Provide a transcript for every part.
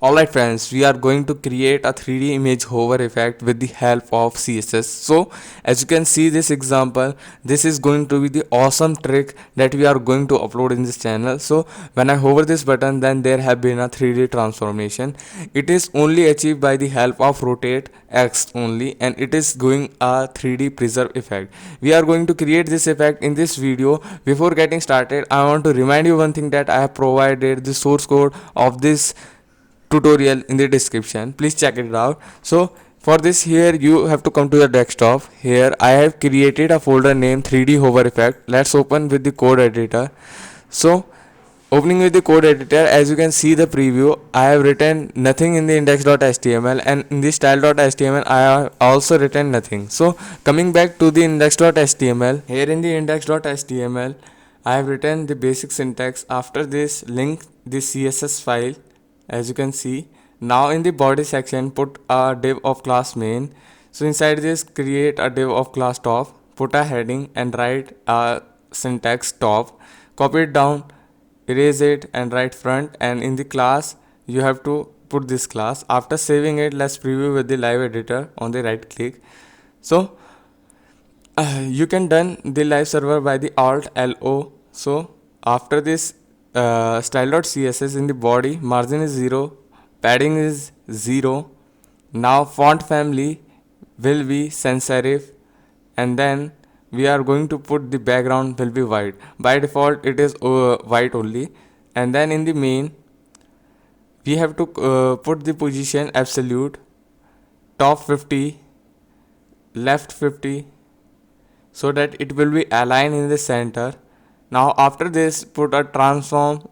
Alright friends, we are going to create a 3D image hover effect with the help of CSS. So as you can see this example, this is going to be the awesome trick that we are going to upload in this channel. So when I hover this button, then there have been a 3D transformation. It is only achieved by the help of rotate X only, and it is going a 3D preserve effect. We are going to create this effect in this video. Before getting started, I want to remind you one thing, that I have provided the source code of this tutorial in the description. Please check it out. So for this, here you have to come to your desktop. Here I have created a folder named 3D hover effect. Let's open with the code editor. So opening with the code editor, as you can see the preview, I have written nothing in the index.html, and in the style.html I have also written nothing. So coming back to the index.html, here in the index.html I have written the basic syntax. After this, link the CSS file. As you can see, now in the body section, put a div of class main. So inside this, create a div of class top, put a heading and write a syntax top, copy it down, erase it and write front, and in the class you have to put this class. After saving it, let's preview with the live editor on the right click. So you can done the live server by the alt LO. So after this, style.css, in the body margin is 0, padding is 0. Now font family will be sans serif, and then we are going to put the background will be white. By default it is white only. And then in the main we have to put the position absolute, top 50, left 50, so that it will be aligned in the center. Now after this, put a transform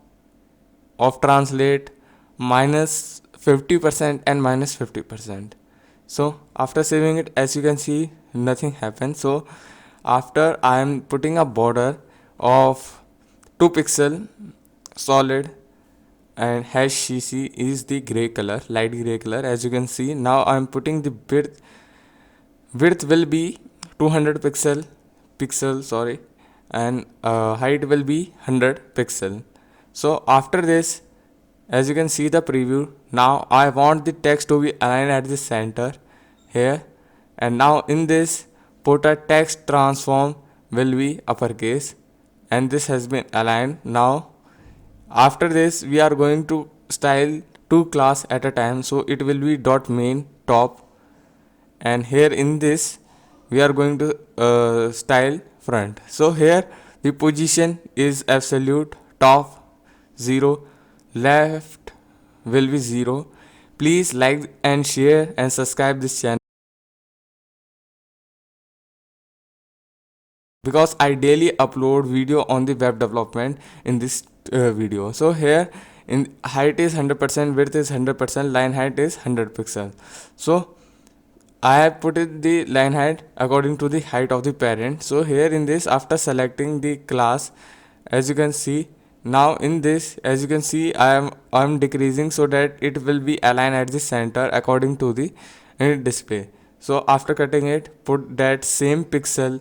of translate minus 50% and minus 50%. So after saving it, as you can see, nothing happens. So after I am putting a border of 2 pixel solid, and hash cc is the gray color, light gray color. As you can see, now I am putting the width will be 200 pixel sorry, and height will be 100 pixel. So after this, as you can see the preview, now I want the text to be aligned at the center here. And now in this, put a text transform will be uppercase, and this has been aligned. Now after this, we are going to style 2 class at a time, so it will be dot main top, and here in this we are going to style front. So here the position is absolute, top 0, left will be 0. Please like and share and subscribe this channel, because I daily upload video on the web development in this video. So here in height is 100%, width is 100%, line height is 100 pixel. So I have put it the line height according to the height of the parent. So here in this, after selecting the class, as you can see, now in this, as you can see, I am decreasing so that it will be aligned at the center according to the display. So after cutting it, put that same pixel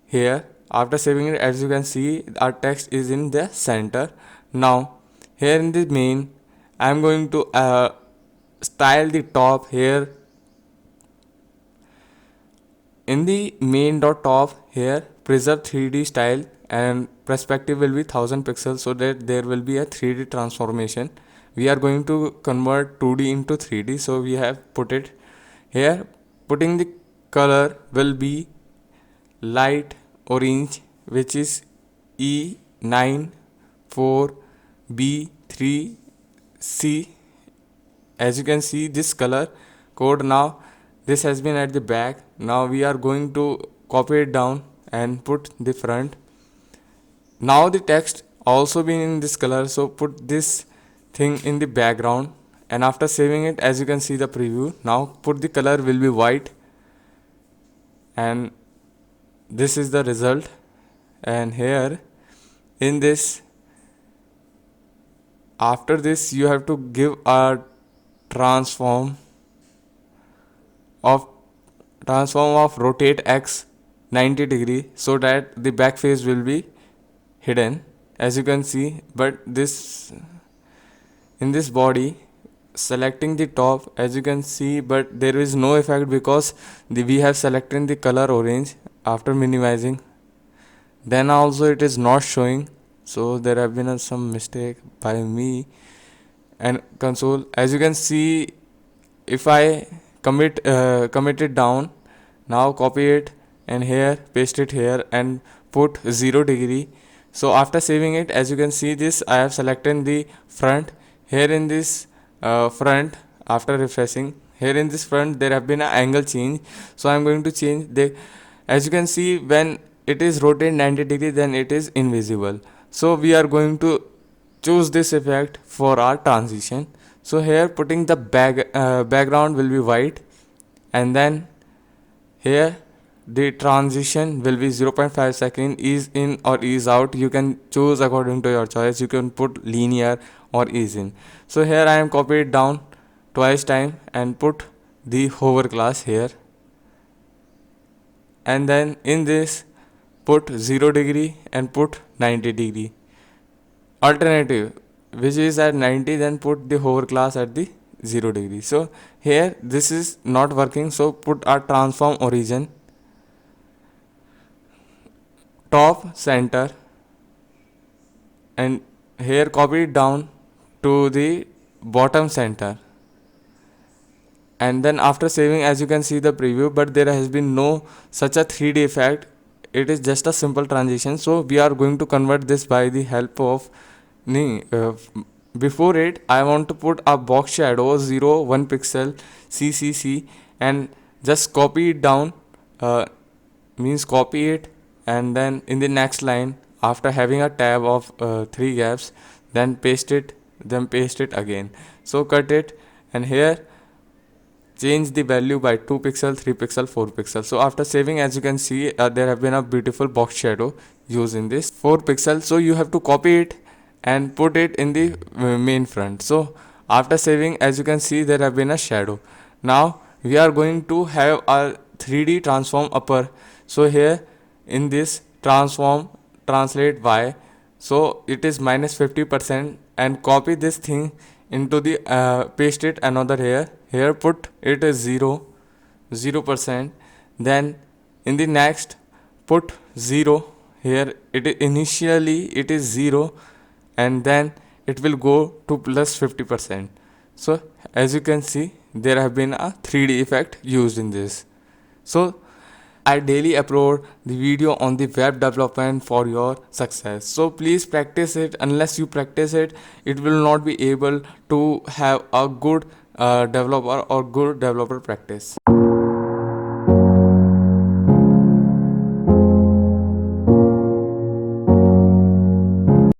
here. After saving it, as you can see, our text is in the center. Now here in the main, I am going to style the top here. In the main dot top here, preserve 3D style, and perspective will be 1000 pixels, so that there will be a 3D transformation. We are going to convert 2D into 3D, so we have put it here. Putting the color will be light orange, which is E94B3C. As you can see this color code, now this has been at the back. Now we are going to copy it down and put the front. Now the text also been in this color, so put this thing in the background. And after saving it, as you can see the preview, now put the color will be white, and this is the result. And here in this, after this, you have to give a transform of rotate X 90 degree, so that the back face will be hidden, as you can see. But this, in this body, selecting the top, as you can see, but there is no effect because we have selected the color orange. After minimizing, then also it is not showing, so there have been some mistake by me. And console, as you can see, if I commit it down, now copy it and here paste it here and put 0 degree. So after saving it, as you can see, this I have selected the front. Here in this front, after refreshing, here in this front there have been an angle change, so I am going to change the, as you can see, when it is rotated 90 degree, then it is invisible. So we are going to choose this effect for our transition. So here putting the background will be white, and then here the transition will be 0.5 second, ease in or ease out. You can choose according to your choice. You can put linear or ease in. So here I am copied down twice time and put the hover class here, and then in this put 0 degree and put 90 degree. Alternative, which is at 90, then put the hover class at the 0 degree. So here this is not working, so put our transform origin, top center, and here copy it down to the bottom center. And then after saving, as you can see the preview, but there has been no such a 3D effect. It is just a simple transition. So we are going to convert this by the help of before it I want to put a box shadow 1 pixel CCC and just copy it down, means copy it, and then in the next line, after having a tab of 3 gaps, then paste it again. So cut it, and here change the value by 2 pixel, 3 pixel, 4 pixel. So after saving, as you can see, there have been a beautiful box shadow used in this 4 pixel. So you have to copy it and put it in the main front. So after saving, as you can see, there have been a shadow. Now we are going to have a 3D transform upper. So here in this transform translate Y, so it is minus 50%, and copy this thing into the paste it another here put it as 0%. Then in the next put 0 here, it initially it is 0, and then it will go to plus 50%. So as you can see, there have been a 3D effect used in this. So I daily upload the video on the web development for your success. So please practice it. Unless you practice it, it will not be able to have a good developer or good developer practice.